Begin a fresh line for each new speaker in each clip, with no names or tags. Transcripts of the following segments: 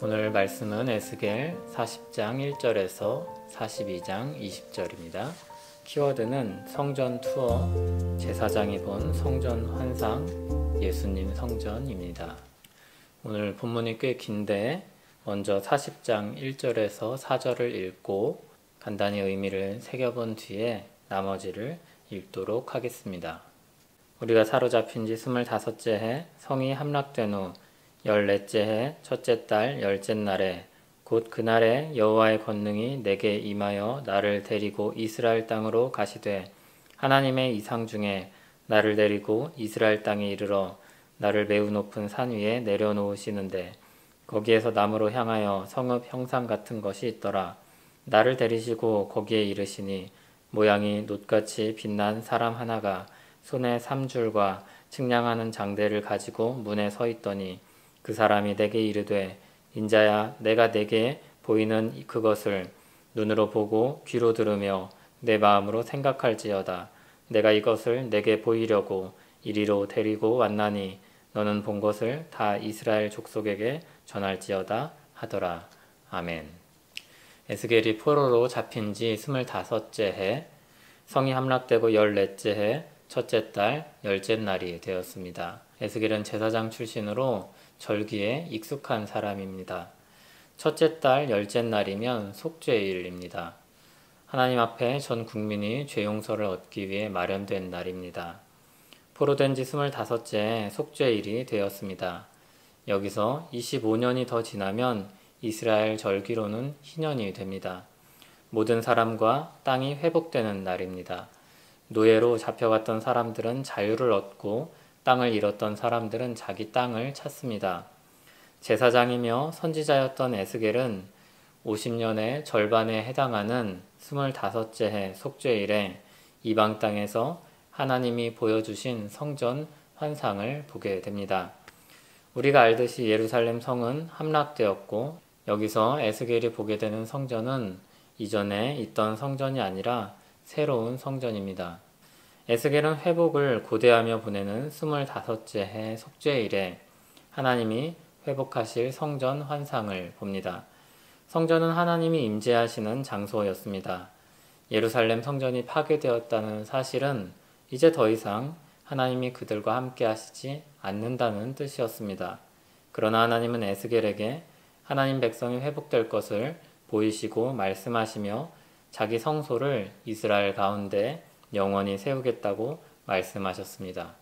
오늘 말씀은 에스겔 40장 1절에서 42장 20절입니다. 키워드는 성전 투어, 제사장이 본 성전 환상, 예수님 성전입니다. 오늘 본문이 꽤 긴데 먼저 40장 1절에서 4절을 읽고 간단히 의미를 새겨본 뒤에 나머지를 읽도록 하겠습니다. 우리가 사로잡힌 지 25째 해 성이 함락된 후 14째 해 첫째 달 10째 날에 곧 그날에 여호와의 권능이 내게 임하여 나를 데리고 이스라엘 땅으로 가시되 하나님의 이상 중에 나를 데리고 이스라엘 땅에 이르러 나를 매우 높은 산 위에 내려놓으시는데 거기에서 남으로 향하여 성읍 형상 같은 것이 있더라. 나를 데리시고 거기에 이르시니 모양이 놋같이 빛난 사람 하나가 손에 3줄과 측량하는 장대를 가지고 문에 서 있더니 그 사람이 내게 이르되 인자야 내가 내게 보이는 그것을 눈으로 보고 귀로 들으며 내 마음으로 생각할지어다. 내가 이것을 내게 보이려고 이리로 데리고 왔나니 너는 본 것을 다 이스라엘 족속에게 전할지어다 하더라. 아멘. 에스겔이 포로로 잡힌 지 25째 해, 성이 함락되고 14째 해 첫째 달 10째 날이 되었습니다. 에스겔은 제사장 출신으로 절기에 익숙한 사람입니다. 첫째 달 10째 날이면 속죄일입니다. 하나님 앞에 전 국민이 죄 용서를 얻기 위해 마련된 날입니다. 포로된 지 25째 속죄일이 되었습니다. 여기서 25년이 더 지나면 이스라엘 절기로는 희년이 됩니다. 모든 사람과 땅이 회복되는 날입니다. 노예로 잡혀갔던 사람들은 자유를 얻고 땅을 잃었던 사람들은 자기 땅을 찾습니다. 제사장이며 선지자였던 에스겔은 50년의 절반에 해당하는 25째 해 속죄일에 이방 땅에서 하나님이 보여주신 성전 환상을 보게 됩니다. 우리가 알듯이 예루살렘 성은 함락되었고 여기서 에스겔이 보게 되는 성전은 이전에 있던 성전이 아니라 새로운 성전입니다. 에스겔은 회복을 고대하며 보내는 25째 해 속죄일에 하나님이 회복하실 성전 환상을 봅니다. 성전은 하나님이 임재하시는 장소였습니다. 예루살렘 성전이 파괴되었다는 사실은 이제 더 이상 하나님이 그들과 함께 하시지 않는다는 뜻이었습니다. 그러나 하나님은 에스겔에게 하나님 백성이 회복될 것을 보이시고 말씀하시며 자기 성소를 이스라엘 가운데 영원히 세우겠다고 말씀하셨습니다.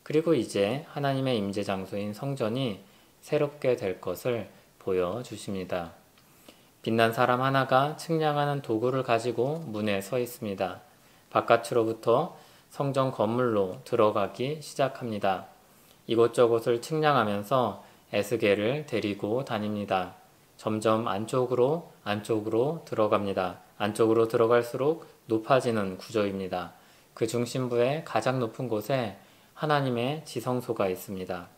그리고 이제 하나님의 임재 장소인 성전이 새롭게 될 것을 보여주십니다. 빛난 사람 하나가 측량하는 도구를 가지고 문에 서 있습니다. 바깥으로부터 성전 건물로 들어가기 시작합니다. 이곳저곳을 측량하면서 에스겔을 데리고 다닙니다. 점점 안쪽으로 들어갑니다. 안쪽으로 들어갈수록 높아지는 구조입니다. 그 중심부의 가장 높은 곳에 하나님의 지성소가 있습니다.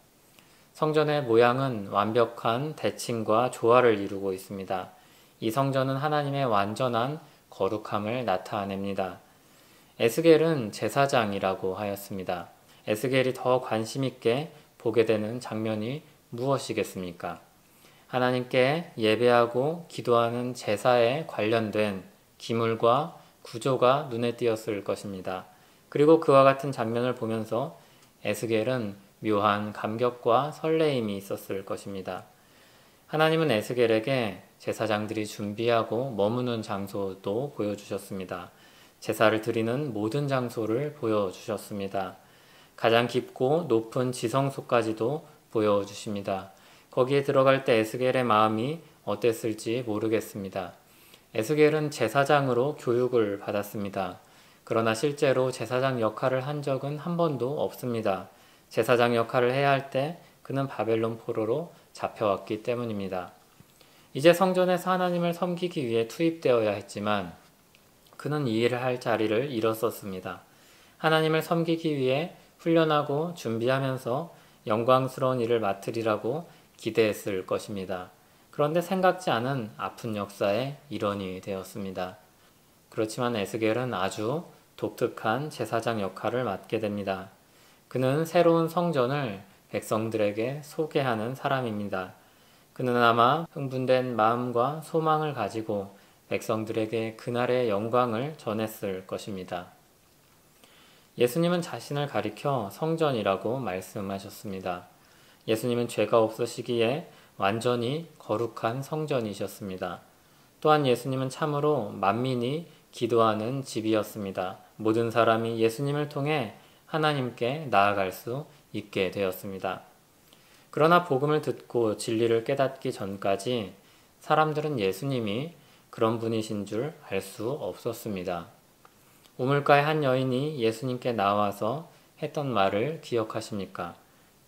성전의 모양은 완벽한 대칭과 조화를 이루고 있습니다. 이 성전은 하나님의 완전한 거룩함을 나타냅니다. 에스겔은 제사장이라고 하였습니다. 에스겔이 더 관심 있게 보게 되는 장면이 무엇이겠습니까? 하나님께 예배하고 기도하는 제사에 관련된 기물과 구조가 눈에 띄었을 것입니다. 그리고 그와 같은 장면을 보면서 에스겔은 묘한 감격과 설레임이 있었을 것입니다. 하나님은 에스겔에게 제사장들이 준비하고 머무는 장소도 보여주셨습니다. 제사를 드리는 모든 장소를 보여주셨습니다. 가장 깊고 높은 지성소까지도 보여주십니다. 거기에 들어갈 때 에스겔의 마음이 어땠을지 모르겠습니다. 에스겔은 제사장으로 교육을 받았습니다. 그러나 실제로 제사장 역할을 한 적은 한 번도 없습니다. 제사장 역할을 해야 할 때 그는 바벨론 포로로 잡혀왔기 때문입니다. 이제 성전에서 하나님을 섬기기 위해 투입되어야 했지만 그는 이 일을 할 자리를 잃었었습니다. 하나님을 섬기기 위해 훈련하고 준비하면서 영광스러운 일을 맡으리라고 기대했을 것입니다. 그런데 생각지 않은 아픈 역사의 일원이 되었습니다. 그렇지만 에스겔은 아주 독특한 제사장 역할을 맡게 됩니다. 그는 새로운 성전을 백성들에게 소개하는 사람입니다. 그는 아마 흥분된 마음과 소망을 가지고 백성들에게 그날의 영광을 전했을 것입니다. 예수님은 자신을 가리켜 성전이라고 말씀하셨습니다. 예수님은 죄가 없으시기에 완전히 거룩한 성전이셨습니다. 또한 예수님은 참으로 만민이 기도하는 집이었습니다. 모든 사람이 예수님을 통해 하나님께 나아갈 수 있게 되었습니다. 그러나 복음을 듣고 진리를 깨닫기 전까지 사람들은 예수님이 그런 분이신 줄 알 수 없었습니다. 우물가의 한 여인이 예수님께 나와서 했던 말을 기억하십니까?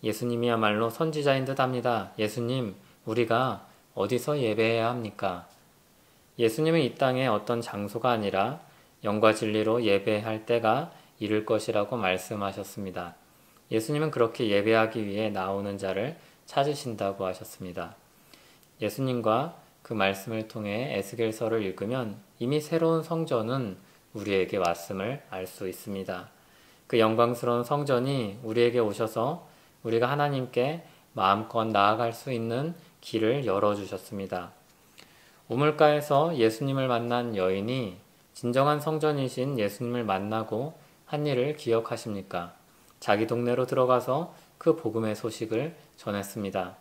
예수님이야말로 선지자인 듯 합니다. 예수님, 우리가 어디서 예배해야 합니까? 예수님은 이 땅에 어떤 장소가 아니라 영과 진리로 예배할 때가 이를 것이라고 말씀하셨습니다. 예수님은 그렇게 예배하기 위해 나오는 자를 찾으신다고 하셨습니다. 예수님과 그 말씀을 통해 에스겔서를 읽으면 이미 새로운 성전은 우리에게 왔음을 알 수 있습니다. 그 영광스러운 성전이 우리에게 오셔서 우리가 하나님께 마음껏 나아갈 수 있는 길을 열어주셨습니다. 우물가에서 예수님을 만난 여인이 진정한 성전이신 예수님을 만나고 한 일을 기억하십니까? 자기 동네로 들어가서 그 복음의 소식을 전했습니다.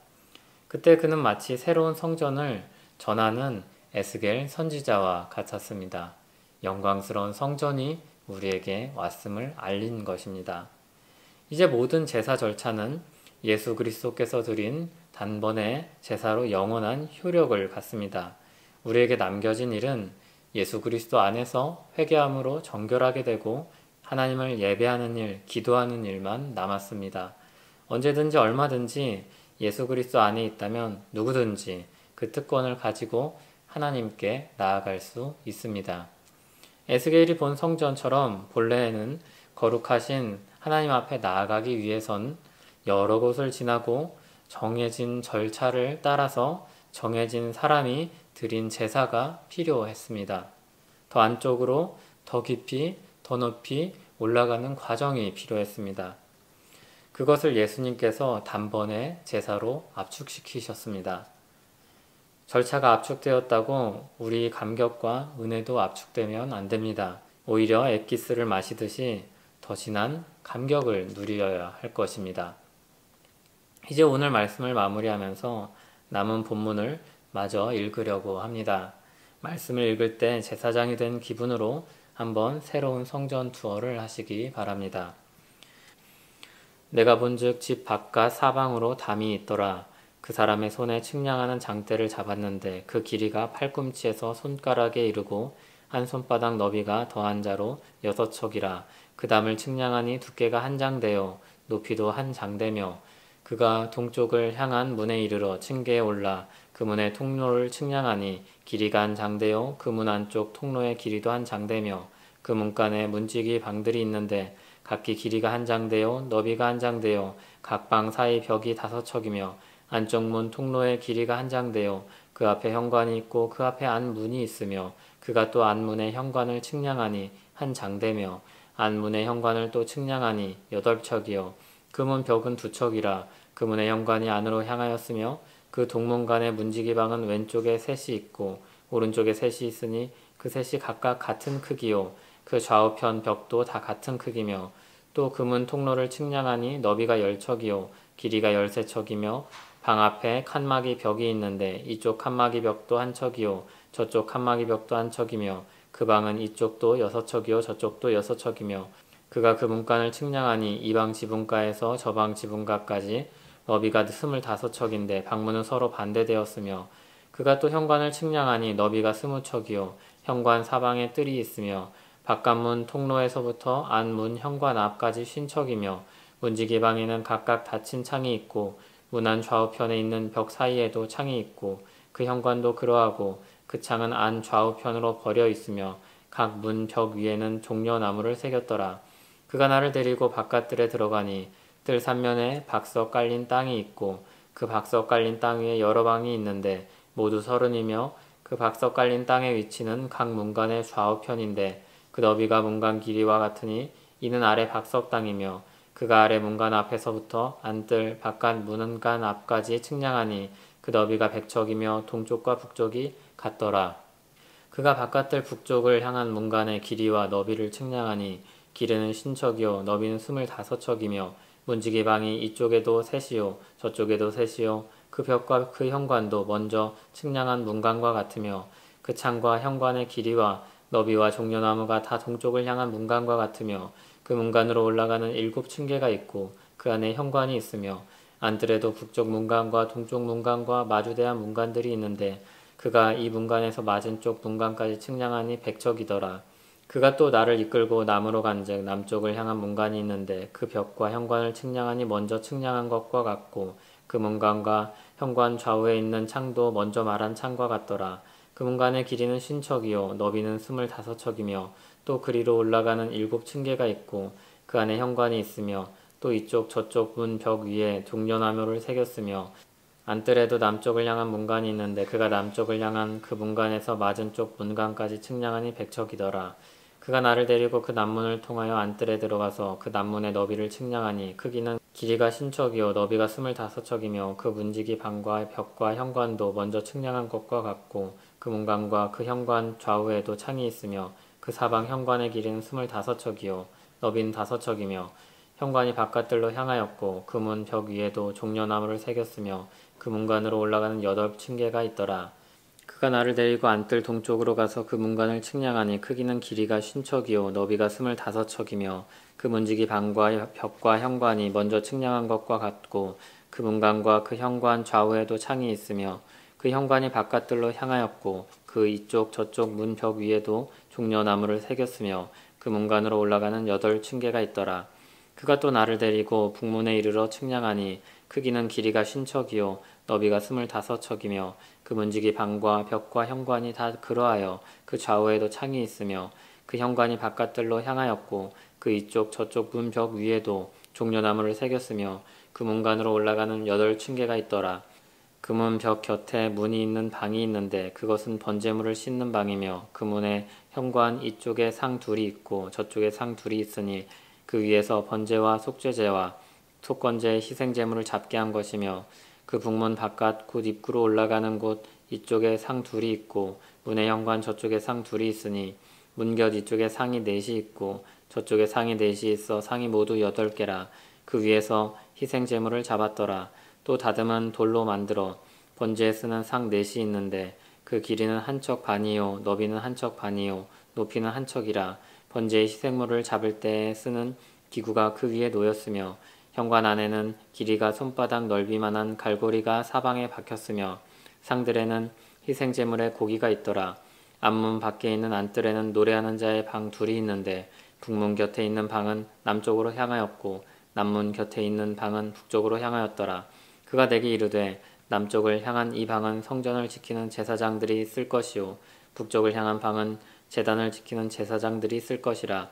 그때 그는 마치 새로운 성전을 전하는 에스겔 선지자와 같았습니다. 영광스러운 성전이 우리에게 왔음을 알린 것입니다. 이제 모든 제사 절차는 예수 그리스도께서 드린 단번에 제사로 영원한 효력을 갖습니다. 우리에게 남겨진 일은 예수 그리스도 안에서 회개함으로 정결하게 되고 하나님을 예배하는 일, 기도하는 일만 남았습니다. 언제든지 얼마든지 예수 그리스도 안에 있다면 누구든지 그 특권을 가지고 하나님께 나아갈 수 있습니다. 에스겔이 본 성전처럼 본래에는 거룩하신 하나님 앞에 나아가기 위해선 여러 곳을 지나고 정해진 절차를 따라서 정해진 사람이 드린 제사가 필요했습니다. 더 안쪽으로 더 깊이 더 높이 올라가는 과정이 필요했습니다. 그것을 예수님께서 단번에 제사로 압축시키셨습니다. 절차가 압축되었다고 우리 감격과 은혜도 압축되면 안 됩니다. 오히려 엑기스를 마시듯이 더 진한 감격을 누려야 할 것입니다. 이제 오늘 말씀을 마무리하면서 남은 본문을 마저 읽으려고 합니다. 말씀을 읽을 때 제사장이 된 기분으로 한번 새로운 성전 투어를 하시기 바랍니다. 내가 본즉 집 바깥 사방으로 담이 있더라. 그 사람의 손에 측량하는 장대를 잡았는데 그 길이가 팔꿈치에서 손가락에 이르고 한 손바닥 너비가 더한 자로 6척이라. 그 담을 측량하니 두께가 한 장대요 높이도 한 장대며 그가 동쪽을 향한 문에 이르러 층계에 올라 그 문의 통로를 측량하니 길이가 한 장대요 그 문 안쪽 통로의 길이도 한 장대며 그 문간에 문지기 방들이 있는데 각기 길이가 한 장대요 너비가 한 장대요 각 방 사이 벽이 5척이며 안쪽 문 통로의 길이가 한 장대요 그 앞에 현관이 있고 그 앞에 안문이 있으며 그가 또 안문의 현관을 측량하니 한 장대며 안문의 현관을 또 측량하니 8척이요 그 문 벽은 2척이라. 그 문의 현관이 안으로 향하였으며 그 동문간의 문지기방은 왼쪽에 셋이 있고 오른쪽에 셋이 있으니 그 셋이 각각 같은 크기요 그 좌우편 벽도 다 같은 크기며 또 그 문 통로를 측량하니 너비가 10척이요 길이가 13척이며 방 앞에 칸막이 벽이 있는데 이쪽 칸막이 벽도 한 척이요 저쪽 칸막이 벽도 한 척이며 그 방은 이쪽도 6척이요 저쪽도 6척이며 그가 그 문간을 측량하니 이 방 지붕가에서 저 방 지붕가까지 너비가 25척인데 방문은 서로 반대되었으며 그가 또 현관을 측량하니 너비가 20척이요 현관 사방에 뜰이 있으며 바깥문 통로에서부터 안문 현관 앞까지 50척이며 문지기 방에는 각각 닫힌 창이 있고 문 안 좌우편에 있는 벽 사이에도 창이 있고 그 현관도 그러하고 그 창은 안 좌우편으로 벌여 있으며 각 문 벽 위에는 종려나무를 새겼더라. 그가 나를 데리고 바깥들에 들어가니 뜰 삼면에 박석 깔린 땅이 있고 그 박석 깔린 땅 위에 여러 방이 있는데 모두 30이며 그 박석 깔린 땅의 위치는 각 문간의 좌우편인데 그 너비가 문간 길이와 같으니 이는 아래 박석 땅이며 그가 아래 문간 앞에서부터 안뜰 바깥 문간 앞까지 측량하니 그 너비가 100척이며 동쪽과 북쪽이 같더라. 그가 바깥들 북쪽을 향한 문간의 길이와 너비를 측량하니 길이는 신척이요 너비는 25척이며 문지기 방이 이쪽에도 셋이요 저쪽에도 셋이요 그 벽과 그 현관도 먼저 측량한 문간과 같으며 그 창과 현관의 길이와 너비와 종려나무가 다 동쪽을 향한 문간과 같으며 그 문간으로 올라가는 7층계가 있고 그 안에 현관이 있으며 안뜰에도 북쪽 문간과 동쪽 문간과 마주대한 문간들이 있는데 그가 이 문간에서 맞은쪽 문간까지 측량하니 100척이더라. 그가 또 나를 이끌고 남으로 간즉 남쪽을 향한 문간이 있는데 그 벽과 현관을 측량하니 먼저 측량한 것과 같고 그 문간과 현관 좌우에 있는 창도 먼저 말한 창과 같더라. 그 문간의 길이는 50척이요 너비는 25척이며 또 그리로 올라가는 7층계가 있고 그 안에 현관이 있으며 또 이쪽 저쪽 문 벽 위에 종려나무를 새겼으며 안뜰에도 남쪽을 향한 문간이 있는데 그가 남쪽을 향한 그 문간에서 맞은쪽 문간까지 측량하니 100척이더라. 그가 나를 데리고 그 남문을 통하여 안뜰에 들어가서 그 남문의 너비를 측량하니 크기는 길이가 50척이요 너비가 25척이며 그 문지기 방과 벽과 현관도 먼저 측량한 것과 같고 그 문간과 그 현관 좌우에도 창이 있으며 그 사방 현관의 길이는 25척이요 너비는 5척이며 현관이 바깥들로 향하였고 그 문 벽 위에도 종려나무를 새겼으며 그 문간으로 올라가는 8층계가 있더라. 그가 나를 데리고 안뜰 동쪽으로 가서 그 문간을 측량하니 크기는 길이가 50척이요 너비가 25척이며 그 문지기 방과 벽과 현관이 먼저 측량한 것과 같고 그 문간과 그 현관 좌우에도 창이 있으며 그 현관이 바깥들로 향하였고 그 이쪽 저쪽 문 벽 위에도 종려나무를 새겼으며 그 문간으로 올라가는 8층계가 있더라. 그가 또 나를 데리고 북문에 이르러 측량하니 크기는 길이가 50척이요 너비가 25척이며 그 문지기 방과 벽과 현관이 다 그러하여 그 좌우에도 창이 있으며 그 현관이 바깥들로 향하였고 그 이쪽 저쪽 문 벽 위에도 종려나무를 새겼으며 그 문간으로 올라가는 8층계가 있더라. 그 문 벽 곁에 문이 있는 방이 있는데 그것은 번제물을 씻는 방이며 그 문의 현관 이쪽에 상 둘이 있고 저쪽에 상 둘이 있으니 그 위에서 번제와 속죄제와 속건제의 희생제물을 잡게 한 것이며 그 북문 바깥 곧 입구로 올라가는 곳 이쪽에 상 둘이 있고 문의 현관 저쪽에 상 둘이 있으니 문곁 이쪽에 상이 넷이 있고 저쪽에 상이 넷이 있어 상이 모두 8개라. 그 위에서 희생제물을 잡았더라. 또 다듬은 돌로 만들어 번제에 쓰는 상 넷이 있는데 그 길이는 1척 반이요 너비는 1척 반이요 높이는 1척이라. 번제의 희생물을 잡을 때에 쓰는 기구가 그 위에 놓였으며 현관 안에는 길이가 손바닥 넓이만한 갈고리가 사방에 박혔으며 상들에는 희생제물의 고기가 있더라. 앞문 밖에 있는 안뜰에는 노래하는 자의 방 둘이 있는데 북문 곁에 있는 방은 남쪽으로 향하였고 남문 곁에 있는 방은 북쪽으로 향하였더라. 그가 내게 이르되 남쪽을 향한 이 방은 성전을 지키는 제사장들이 쓸 것이요 북쪽을 향한 방은 제단을 지키는 제사장들이 쓸 것이라.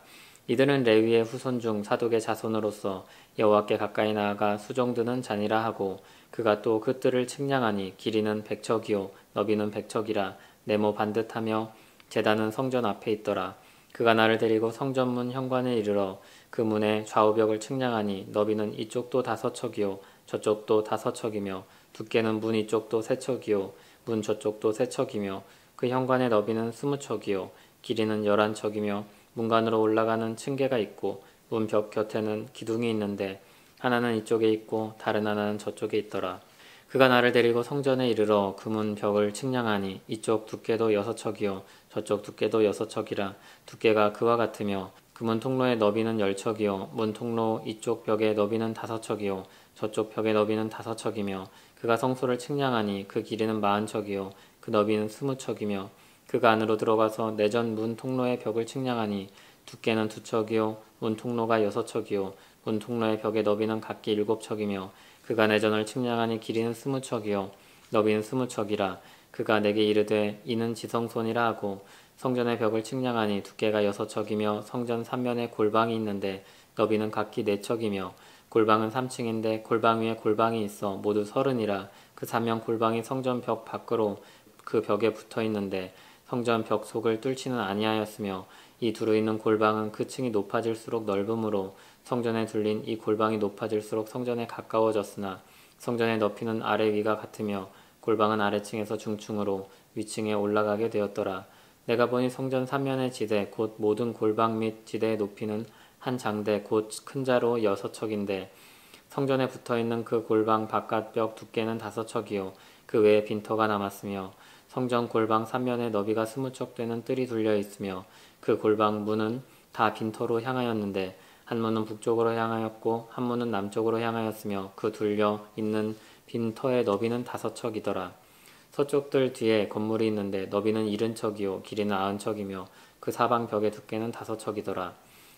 이들은 레위의 후손 중 사독의 자손으로서 여호와께 가까이 나아가 수종드는 자니라 하고 그가 또 그 뜰을 측량하니 길이는 100척이요 너비는 100척이라. 네모 반듯하며 제단은 성전 앞에 있더라. 그가 나를 데리고 성전문 현관에 이르러 그 문의 좌우벽을 측량하니 너비는 이쪽도 5척이요 저쪽도 5척이며 두께는 문 이쪽도 3척이요 문 저쪽도 3척이며 그 현관의 너비는 20척이요 길이는 11척이며 문간으로 올라가는 층계가 있고 문 벽 곁에는 기둥이 있는데 하나는 이쪽에 있고 다른 하나는 저쪽에 있더라. 그가 나를 데리고 성전에 이르러 그 문 벽을 측량하니 이쪽 두께도 6척이요 저쪽 두께도 6척이라. 두께가 그와 같으며 그 문 통로의 너비는 10척이요 문 통로 이쪽 벽의 너비는 5척이요 저쪽 벽의 너비는 5척이며 그가 성소를 측량하니 그 길이는 40척이요 그 너비는 20척이며 그가 안으로 들어가서 내전 문 통로의 벽을 측량하니 두께는 2척이요 문 통로가 6척이요 문 통로의 벽의 너비는 각기 7척이며 그가 내전을 측량하니 길이는 20척이요 너비는 20척이라. 그가 내게 이르되 이는 지성소니라 하고 성전의 벽을 측량하니 두께가 6척이며 성전 3면에 골방이 있는데 너비는 각기 4척이며 골방은 3층인데 골방 위에 골방이 있어 모두 30이라. 그 3면 골방이 성전 벽 밖으로 그 벽에 붙어 있는데 성전 벽 속을 뚫지는 아니하였으며 이 두루 있는 골방은 그 층이 높아질수록 넓음으로 성전에 둘린 이 골방이 높아질수록 성전에 가까워졌으나 성전의 높이는 아래 위가 같으며 골방은 아래층에서 중층으로 위층에 올라가게 되었더라. 내가 보니 성전 3면의 지대 곧 모든 골방 및 지대의 높이는 한 장대 곧 큰 자로 6척인데 성전에 붙어있는 그 골방 바깥벽 두께는 5척이요 그 외에 빈터가 남았으며 성전 골방 3면에 너비가 20척 되는 뜰이 둘려 있으며 그 골방 문은 다 빈터로 향하였는데 한 문은 북쪽으로 향하였고 한 문은 남쪽으로 향하였으며 그 둘려 있는 빈터의 너비는 5척이더라. 서쪽 뜰 뒤에 건물이 있는데 너비는 70척이요 길이는 90척이며 그 사방 벽의 두께는 5척이더라.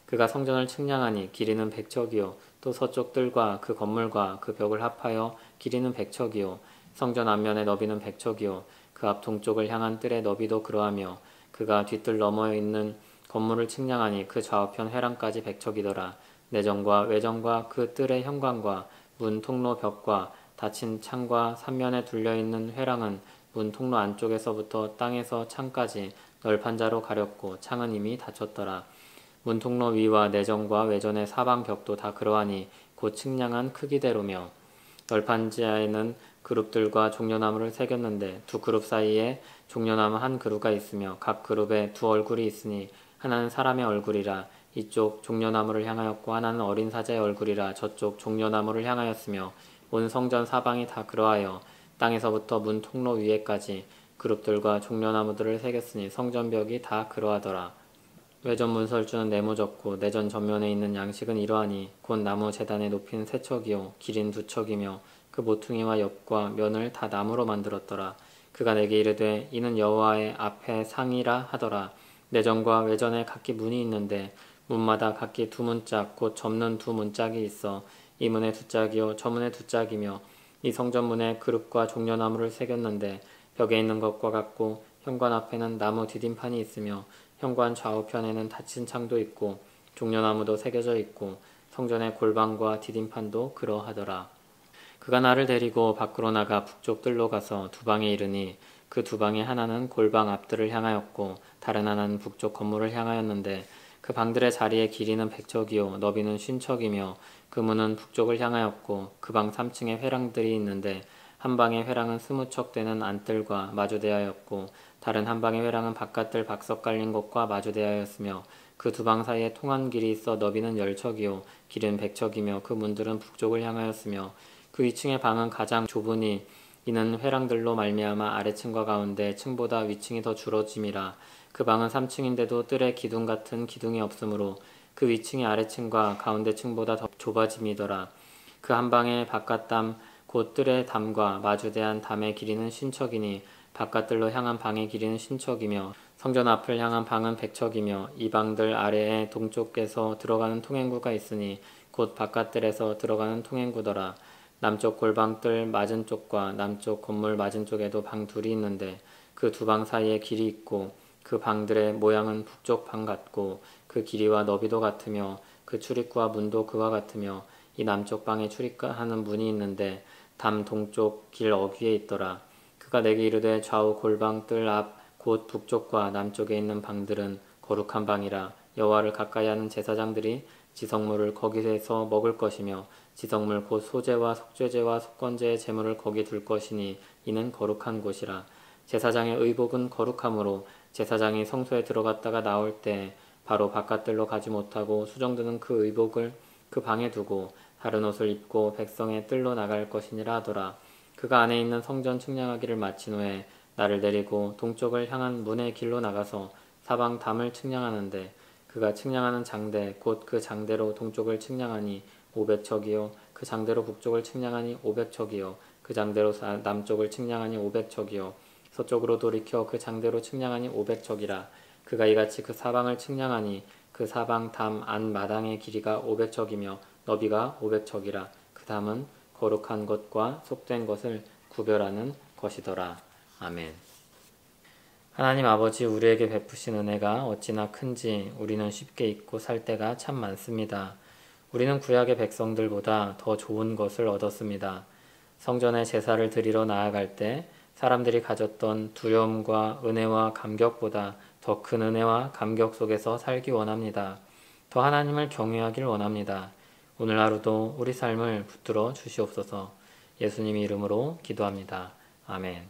그가 성전을 측량하니 길이는 100척이요 또 서쪽 뜰과 그 건물과 그 벽을 합하여 길이는 100척이요 성전 앞면의 너비는 100척이요 그 앞 동쪽을 향한 뜰의 너비도 그러하며 그가 뒷뜰 너머에 있는 건물을 측량하니 그 좌우편 회랑까지 100척이더라. 내정과 외정과 그 뜰의 현관과 문 통로 벽과 닫힌 창과 3면에 둘려있는 회랑은 문 통로 안쪽에서부터 땅에서 창까지 널판 자로 가렸고 창은 이미 닫혔더라. 문 통로 위와 내정과 외전의 사방 벽도 다 그러하니 곧 측량한 크기대로며 널판지하에는 그룹들과 종려나무를 새겼는데 두 그룹 사이에 종려나무 한 그루가 있으며 각 그룹에 두 얼굴이 있으니 하나는 사람의 얼굴이라 이쪽 종려나무를 향하였고 하나는 어린 사자의 얼굴이라 저쪽 종려나무를 향하였으며 온 성전 사방이 다 그러하여 땅에서부터 문 통로 위에까지 그룹들과 종려나무들을 새겼으니 성전벽이 다 그러하더라. 외전 문설주는 네모졌고 내전 전면에 있는 양식은 이러하니 곧 나무 제단의 높이는 3척이요 길이는 2척이며 그 모퉁이와 옆과 면을 다 나무로 만들었더라. 그가 내게 이르되 이는 여호와의 앞에 상이라 하더라. 내전과 외전에 각기 문이 있는데 문마다 각기 2문짝 곧 접는 2문짝이 있어 이 문에 2짝이요 저 문에 2짝이며 이 성전문에 그룹과 종려나무를 새겼는데 벽에 있는 것과 같고 현관 앞에는 나무 디딤판이 있으며 현관 좌우편에는 닫힌 창도 있고 종려나무도 새겨져 있고 성전의 골방과 디딤판도 그러하더라. 그가 나를 데리고 밖으로 나가 북쪽 뜰로 가서 두 방에 이르니 그 두 방의 하나는 골방 앞뜰을 향하였고 다른 하나는 북쪽 건물을 향하였는데 그 방들의 자리의 길이는 100척이요 너비는 50척이며 그 문은 북쪽을 향하였고 그 방 3층에 회랑들이 있는데 한 방의 회랑은 20척 되는 안뜰과 마주대하였고 다른 한 방의 회랑은 바깥뜰 박석 깔린 곳과 마주대하였으며 그 두 방 사이에 통한 길이 있어 너비는 10척이요 길이는 100척이며 그 문들은 북쪽을 향하였으며 그 위층의 방은 가장 좁으니 이는 회랑들로 말미암아 아래층과 가운데 층보다 위층이 더 줄어짐이라. 그 방은 3층인데도 뜰에 기둥 같은 기둥이 없으므로 그 위층이 아래층과 가운데 층보다 더 좁아짐이더라. 그 한 방의 바깥담 곧 뜰의 담과 마주대한 담의 길이는 50척이니 바깥뜰로 향한 방의 길이는 50척이며 성전 앞을 향한 방은 100척이며 이 방들 아래에 동쪽에서 들어가는 통행구가 있으니 곧 바깥뜰에서 들어가는 통행구더라. 남쪽 골방뜰 맞은쪽과 남쪽 건물 맞은쪽에도 방 둘이 있는데 그 두 방 사이에 길이 있고 그 방들의 모양은 북쪽 방 같고 그 길이와 너비도 같으며 그 출입구와 문도 그와 같으며 이 남쪽 방에 출입하는 문이 있는데 담 동쪽 길 어귀에 있더라. 그가 내게 이르되 좌우 골방 뜰 앞 곧 북쪽과 남쪽에 있는 방들은 거룩한 방이라. 여호와를 가까이 하는 제사장들이 지성물을 거기에서 먹을 것이며 지성물 곧 소제와 속죄제와 속건제의 제물을 거기 둘 것이니 이는 거룩한 곳이라. 제사장의 의복은 거룩함으로 제사장이 성소에 들어갔다가 나올 때 바로 바깥뜰로 가지 못하고 수정드는 그 의복을 그 방에 두고 다른 옷을 입고 백성의 뜰로 나갈 것이니라 하더라. 그가 안에 있는 성전 측량하기를 마친 후에 나를 데리고 동쪽을 향한 문의 길로 나가서 사방 담을 측량하는데 그가 측량하는 장대 곧 그 장대로 동쪽을 측량하니 500척이요 그 장대로 북쪽을 측량하니 500척이요 그 장대로 남쪽을 측량하니 500척이요 서쪽으로 돌이켜 그 장대로 측량하니 500척이라. 그가 이같이 그 사방을 측량하니 그 사방 담 안 마당의 길이가 500척이며 너비가 500척이라. 그 담은 거룩한 것과 속된 것을 구별하는 것이더라. 아멘. 하나님 아버지, 우리에게 베푸신 은혜가 어찌나 큰지 우리는 쉽게 잊고 살 때가 참 많습니다. 우리는 구약의 백성들보다 더 좋은 것을 얻었습니다. 성전에 제사를 드리러 나아갈 때 사람들이 가졌던 두려움과 은혜와 감격보다 더 큰 은혜와 감격 속에서 살기 원합니다. 더 하나님을 경외하길 원합니다. 오늘 하루도 우리 삶을 붙들어 주시옵소서. 예수님 이름으로 기도합니다. 아멘.